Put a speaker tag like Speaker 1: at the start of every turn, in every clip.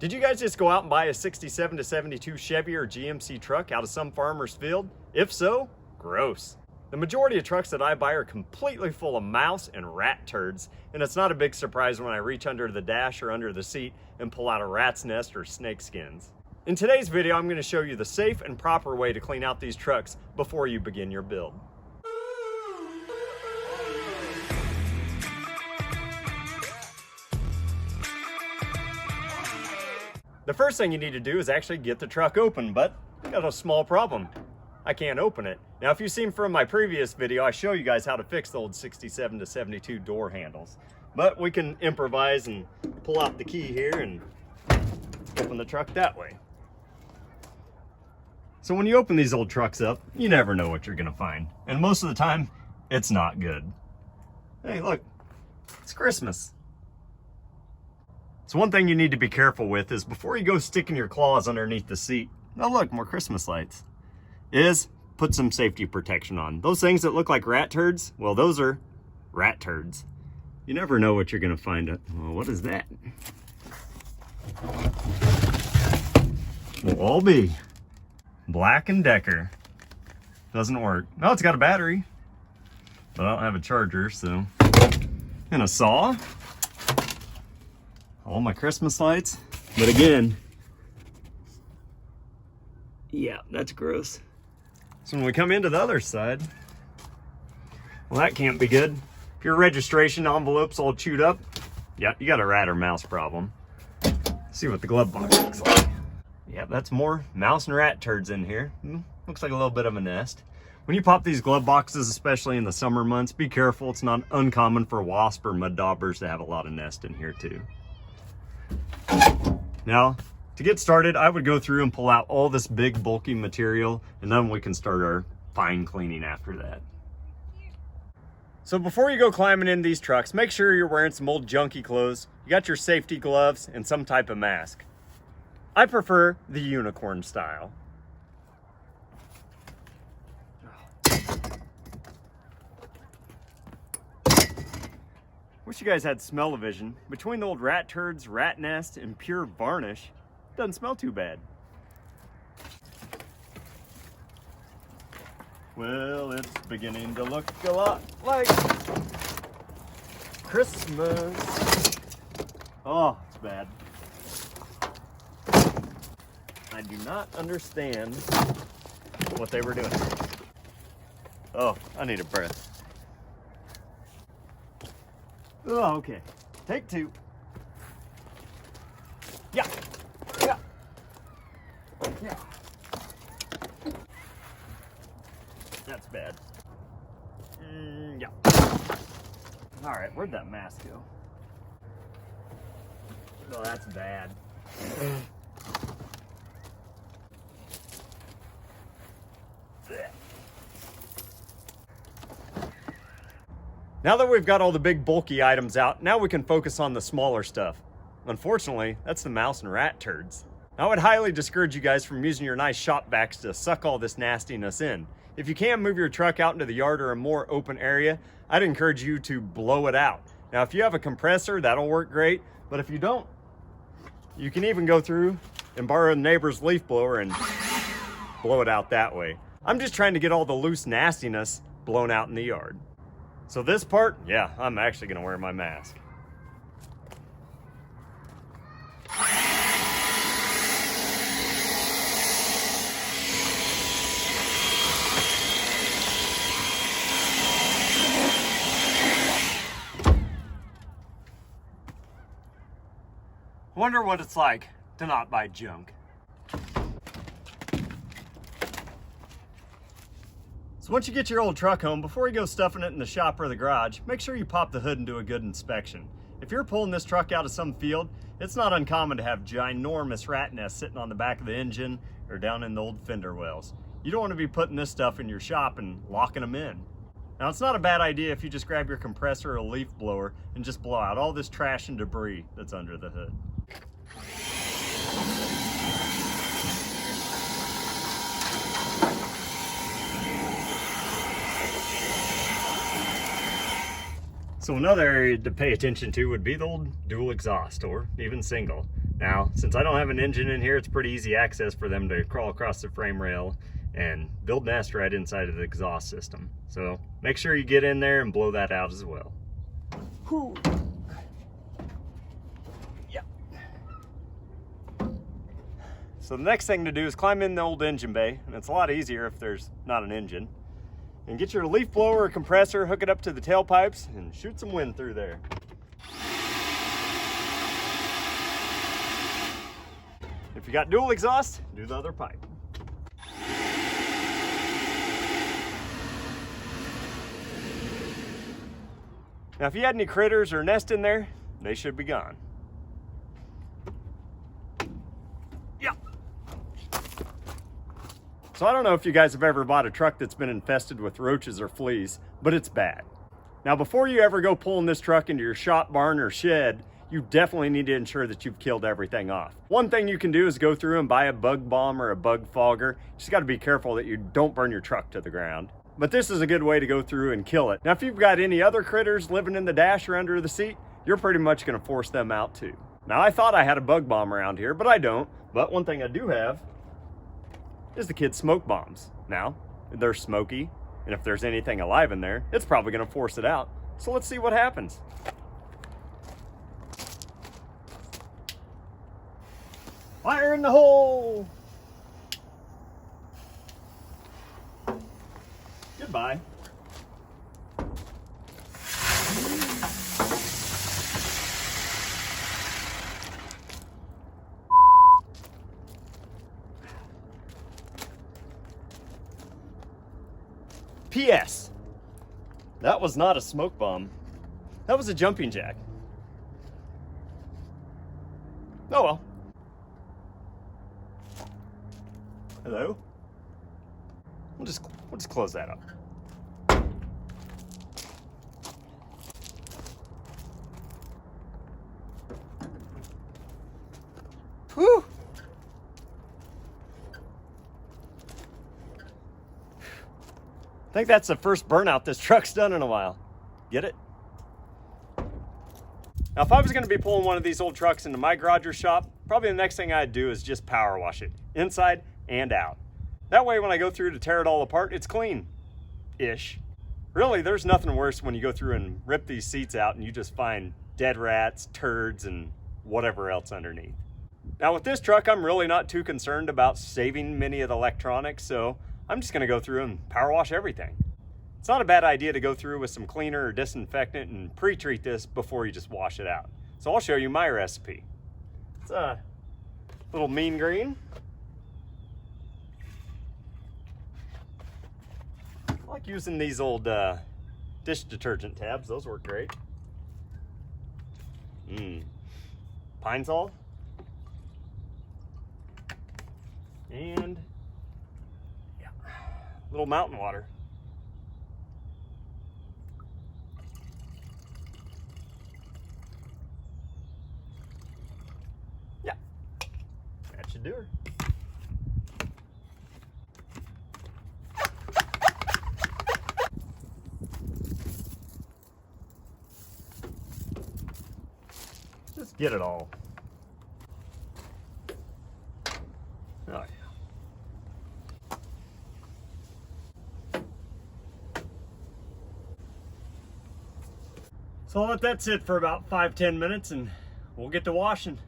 Speaker 1: Did you guys just go out and buy a 67 to 72 Chevy or GMC truck out of some farmer's field? If so, gross. The majority of trucks that I buy are completely full of mouse and rat turds, and it's not a big surprise when I reach under the dash or under the seat and pull out a rat's nest or snake skins. In today's video, I'm going to show you the safe and proper way to clean out these trucks before you begin your build. The first thing you need to do is actually get the truck open, but I got a small problem. I can't open it. Now, if you've seen from my previous video, I show you guys how to fix the old 67 to 72 door handles. But we can improvise and pull out the key here and open the truck that way. So when you open these old trucks up, you never know what you're gonna find. And most of the time, it's not good. Hey, look, it's Christmas. So one thing you need to be careful with is before you go sticking your claws underneath the seat, oh look, more Christmas lights, is put some safety protection on. Those things that look like rat turds, well, those are rat turds. You never know what you're gonna find. Well, what is that? Will all be Black & Decker. Doesn't work. Oh, it's got a battery, but I don't have a charger, so. And a saw. All my Christmas lights. But again, yeah, that's gross. So when we come into the other side, well, that can't be good. If your registration envelope's all chewed up, yeah, you got a rat or mouse problem. Let's see what the glove box looks like. Yeah, that's more mouse and rat turds in here. Looks like a little bit of a nest. When you pop these glove boxes, especially in the summer months, be careful. It's not uncommon for wasp or mud daubers to have a lot of nest in here too. Now, to get started, I would go through and pull out all this big bulky material, and then we can start our fine cleaning after that. So before you go climbing in these trucks, make sure you're wearing some old junky clothes, you got your safety gloves, and some type of mask. I prefer the unicorn style. Wish you guys had smell-o-vision. Between the old rat turds, rat nest, and pure varnish, doesn't smell too bad. Well, it's beginning to look a lot like Christmas. Oh, it's bad. I do not understand what they were doing. Oh, I need a breath. Oh, okay. Take two. Yeah. Yeah. Yeah. That's bad. Yeah. All right, where'd that mask go? Oh, that's bad. Now that we've got all the big bulky items out, now we can focus on the smaller stuff. Unfortunately, that's the mouse and rat turds. I would highly discourage you guys from using your nice shop vacs to suck all this nastiness in. If you can move your truck out into the yard or a more open area, I'd encourage you to blow it out. Now, if you have a compressor, that'll work great, but if you don't, you can even go through and borrow a neighbor's leaf blower and blow it out that way. I'm just trying to get all the loose nastiness blown out in the yard. So this part, yeah, I'm actually gonna wear my mask. Wonder what it's like to not buy junk. So once you get your old truck home, before you go stuffing it in the shop or the garage, make sure you pop the hood and do a good inspection. If you're pulling this truck out of some field, it's not uncommon to have ginormous rat nests sitting on the back of the engine or down in the old fender wells. You don't want to be putting this stuff in your shop and locking them in. Now, it's not a bad idea if you just grab your compressor or a leaf blower and just blow out all this trash and debris that's under the hood. So another area to pay attention to would be the old dual exhaust, or even single. Now, since I don't have an engine in here, it's pretty easy access for them to crawl across the frame rail and build nest right inside of the exhaust system. So make sure you get in there and blow that out as well. Whew. Yep. So the next thing to do is climb in the old engine bay, and it's a lot easier if there's not an engine. And get your leaf blower or compressor, hook it up to the tailpipes, and shoot some wind through there. If you got dual exhaust, do the other pipe. Now if you had any critters or nest in there, they should be gone. Yep. So I don't know if you guys have ever bought a truck that's been infested with roaches or fleas, but it's bad. Now before you ever go pulling this truck into your shop, barn, or shed, you definitely need to ensure that you've killed everything off. One thing you can do is go through and buy a bug bomb or a bug fogger. You just gotta be careful that you don't burn your truck to the ground. But this is a good way to go through and kill it. Now, if you've got any other critters living in the dash or under the seat, you're pretty much gonna force them out too. Now, I thought I had a bug bomb around here, but I don't. But one thing I do have is the kids' smoke bombs. Now, they're smoky, and if there's anything alive in there, it's probably gonna force it out. So let's see what happens. Fire in the hole! Goodbye. P.S. That was not a smoke bomb. That was a jumping jack. Oh well. Hello? We'll just close that up. Whew! I think that's the first burnout this truck's done in a while. Get it? Now, if I was going to be pulling one of these old trucks into my garage or shop, probably the next thing I'd do is just power wash it, inside and out. That way, when I go through to tear it all apart, it's clean-ish. Really, there's nothing worse when you go through and rip these seats out and you just find dead rats, turds, and whatever else underneath. Now, with this truck, I'm really not too concerned about saving many of the electronics, so I'm just going to go through and power wash everything. It's not a bad idea to go through with some cleaner or disinfectant and pre-treat this before you just wash it out. So I'll show you my recipe. It's a little mean green. I like using these old dish detergent tabs. Those work great. Pine Sol. And yeah, a little mountain water. Yeah, that should do her. Just get it all. Oh, yeah. So I'll let that sit for about 5-10 minutes and we'll get to washing.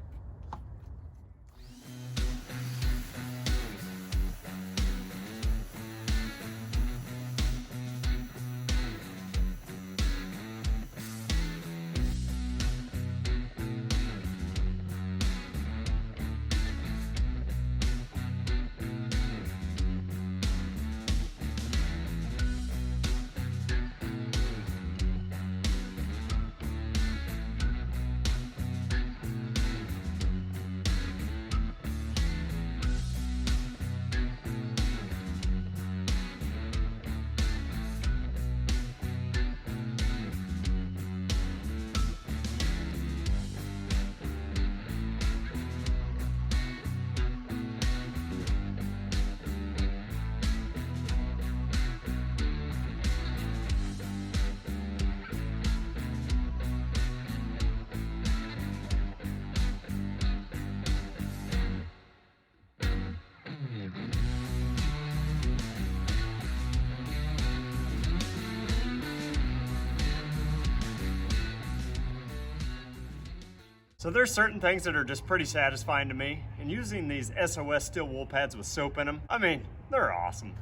Speaker 1: So there's certain things that are just pretty satisfying to me, and using these SOS steel wool pads with soap in them, I mean, they're awesome.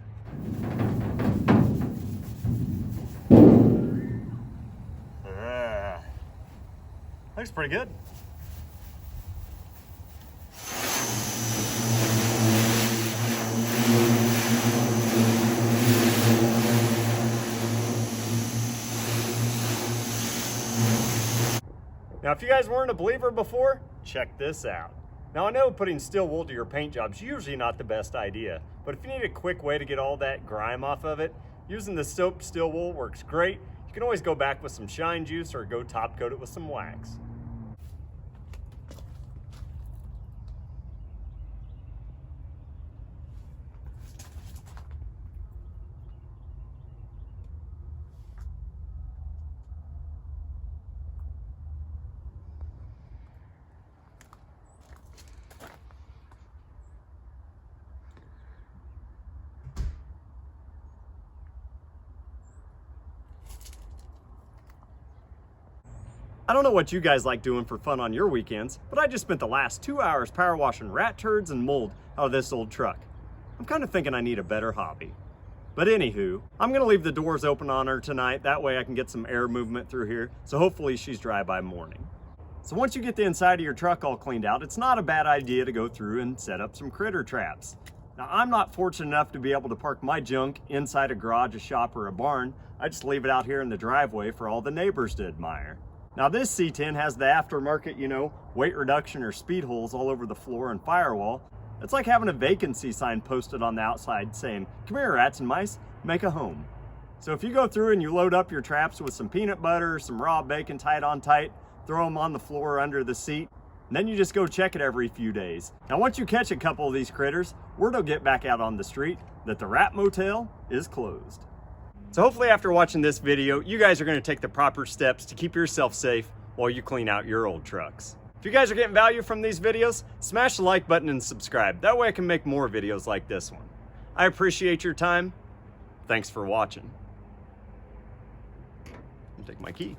Speaker 1: Looks pretty good. Now, if you guys weren't a believer before, check this out. Now, I know putting steel wool to your paint job is usually not the best idea, but if you need a quick way to get all that grime off of it, using the soaked steel wool works great. You can always go back with some shine juice or go top coat it with some wax. I don't know what you guys like doing for fun on your weekends, but I just spent the last 2 hours power washing rat turds and mold out of this old truck. I'm kind of thinking I need a better hobby. But anywho, I'm gonna leave the doors open on her tonight, that way I can get some air movement through here, so hopefully she's dry by morning. So once you get the inside of your truck all cleaned out, it's not a bad idea to go through and set up some critter traps. Now, I'm not fortunate enough to be able to park my junk inside a garage, a shop, or a barn. I just leave it out here in the driveway for all the neighbors to admire. Now, this C10 has the aftermarket, weight reduction or speed holes all over the floor and firewall. It's like having a vacancy sign posted on the outside saying, "Come here, rats and mice, make a home." So if you go through and you load up your traps with some peanut butter, some raw bacon tied on tight, throw them on the floor or under the seat, and then you just go check it every few days. Now, once you catch a couple of these critters, word will get back out on the street that the rat motel is closed. So hopefully after watching this video, you guys are going to take the proper steps to keep yourself safe while you clean out your old trucks. If you guys are getting value from these videos, smash the like button and subscribe. That way I can make more videos like this one. I appreciate your time. Thanks for watching. I'll take my key.